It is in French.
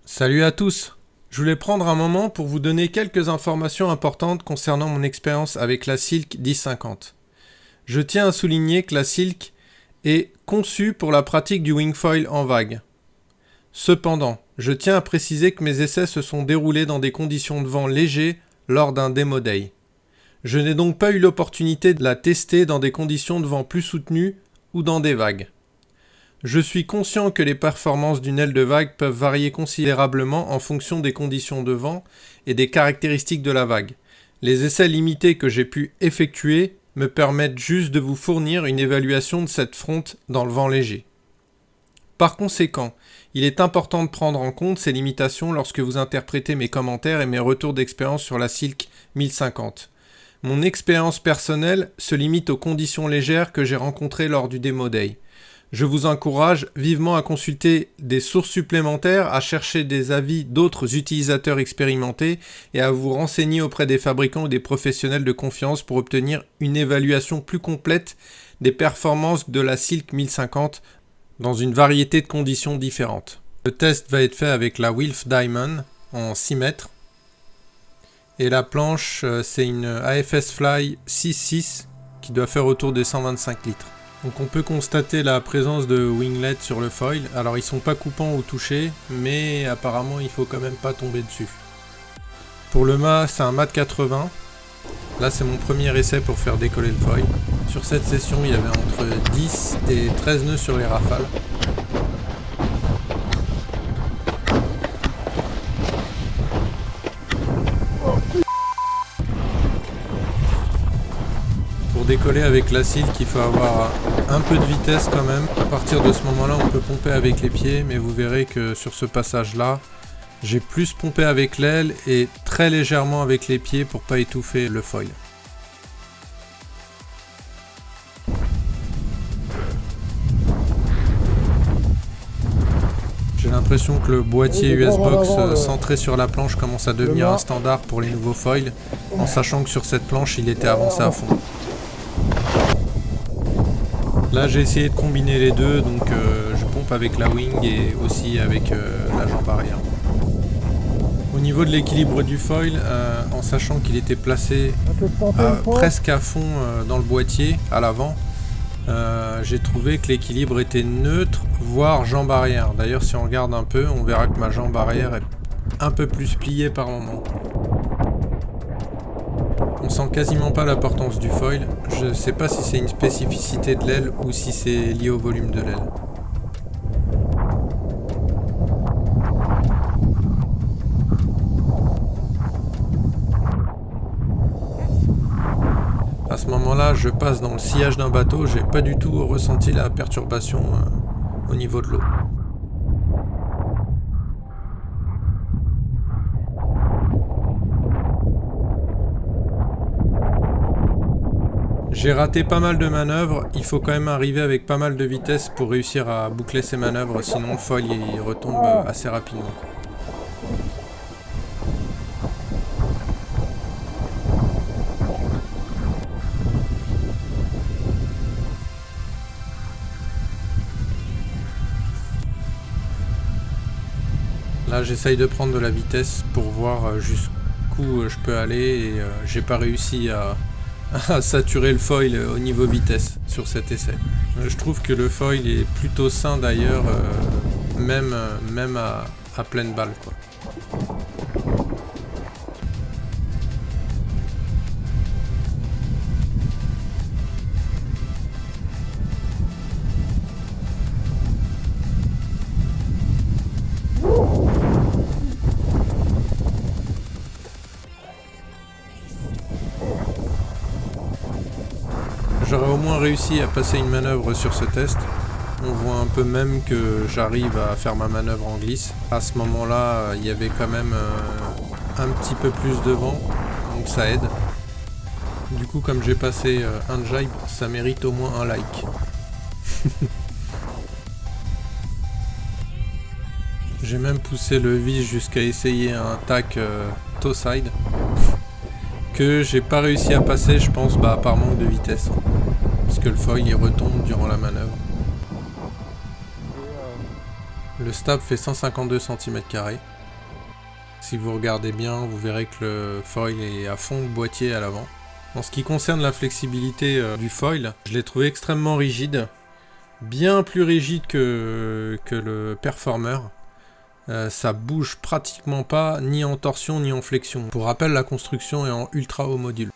Salut à tous! Je voulais prendre un moment pour vous donner quelques informations importantes concernant mon expérience avec la Silk 1050. Je tiens à souligner que la Silk est conçue pour la pratique du wingfoil en vague. Cependant, je tiens à préciser que mes essais se sont déroulés dans des conditions de vent légers lors d'un demo day. Je n'ai donc pas eu l'opportunité de la tester dans des conditions de vent plus soutenues ou dans des vagues. Je suis conscient que les performances d'une aile de vague peuvent varier considérablement en fonction des conditions de vent et des caractéristiques de la vague. Les essais limités que j'ai pu effectuer me permettent juste de vous fournir une évaluation de cette fronte dans le vent léger. Par conséquent, il est important de prendre en compte ces limitations lorsque vous interprétez mes commentaires et mes retours d'expérience sur la Silk 1050. Mon expérience personnelle se limite aux conditions légères que j'ai rencontrées lors du Demo Day. Je vous encourage vivement à consulter des sources supplémentaires, à chercher des avis d'autres utilisateurs expérimentés et à vous renseigner auprès des fabricants ou des professionnels de confiance pour obtenir une évaluation plus complète des performances de la Silk 1050 dans une variété de conditions différentes. Le test va être fait avec la Wilf Diamond en 6 mètres et la planche c'est une AFS Fly 6.6 qui doit faire autour des 125 litres. Donc on peut constater la présence de winglets sur le foil. Alors ils sont pas coupants au toucher, mais apparemment il faut quand même pas tomber dessus. Pour le mât, c'est un mât de 80. Là c'est mon premier essai pour faire décoller le foil. Sur cette session il y avait entre 10 et 13 nœuds sur les rafales. Pour décoller avec la Silk, il faut avoir un peu de vitesse quand même. À partir de ce moment-là, on peut pomper avec les pieds, mais vous verrez que sur ce passage-là, j'ai plus pompé avec l'aile et très légèrement avec les pieds pour pas étouffer le foil. J'ai l'impression que le boîtier US Box centré sur la planche commence à devenir un standard pour les nouveaux foils, en sachant que sur cette planche, il était avancé à fond. Là j'ai essayé de combiner les deux, donc je pompe avec la wing et aussi avec la jambe arrière. Au niveau de l'équilibre du foil, en sachant qu'il était placé presque à fond dans le boîtier, à l'avant, j'ai trouvé que l'équilibre était neutre, voire jambe arrière. D'ailleurs si on regarde un peu, on verra que ma jambe arrière est un peu plus pliée par moment. On sent quasiment pas l'importance du foil. Je sais pas si c'est une spécificité de l'aile ou si c'est lié au volume de l'aile. À ce moment-là, je passe dans le sillage d'un bateau, j'ai pas du tout ressenti la perturbation au niveau de l'eau. J'ai raté pas mal de manœuvres, il faut quand même arriver avec pas mal de vitesse pour réussir à boucler ces manœuvres, sinon le foil il retombe assez rapidement. Là j'essaye de prendre de la vitesse pour voir jusqu'où je peux aller et j'ai pas réussi à saturer le foil au niveau vitesse sur cet essai. Je trouve que le foil est plutôt sain d'ailleurs, même à pleine balle, quoi. J'aurais au moins réussi à passer une manœuvre sur ce test. On voit un peu même que j'arrive à faire ma manœuvre en glisse. À ce moment-là, il y avait quand même un petit peu plus de vent, donc ça aide. Du coup, comme j'ai passé un jibe, ça mérite au moins un like. J'ai même poussé le vis jusqu'à essayer un tack toe side. Que j'ai pas réussi à passer, je pense, par manque de vitesse. Parce que le foil il retombe durant la manœuvre. Le stab fait 152 cm². Si vous regardez bien, vous verrez que le foil est à fond de boîtier à l'avant. En ce qui concerne la flexibilité du foil, je l'ai trouvé extrêmement rigide. Bien plus rigide que le Performer. Ça bouge pratiquement pas, ni en torsion ni en flexion. Pour rappel, la construction est en ultra haut module.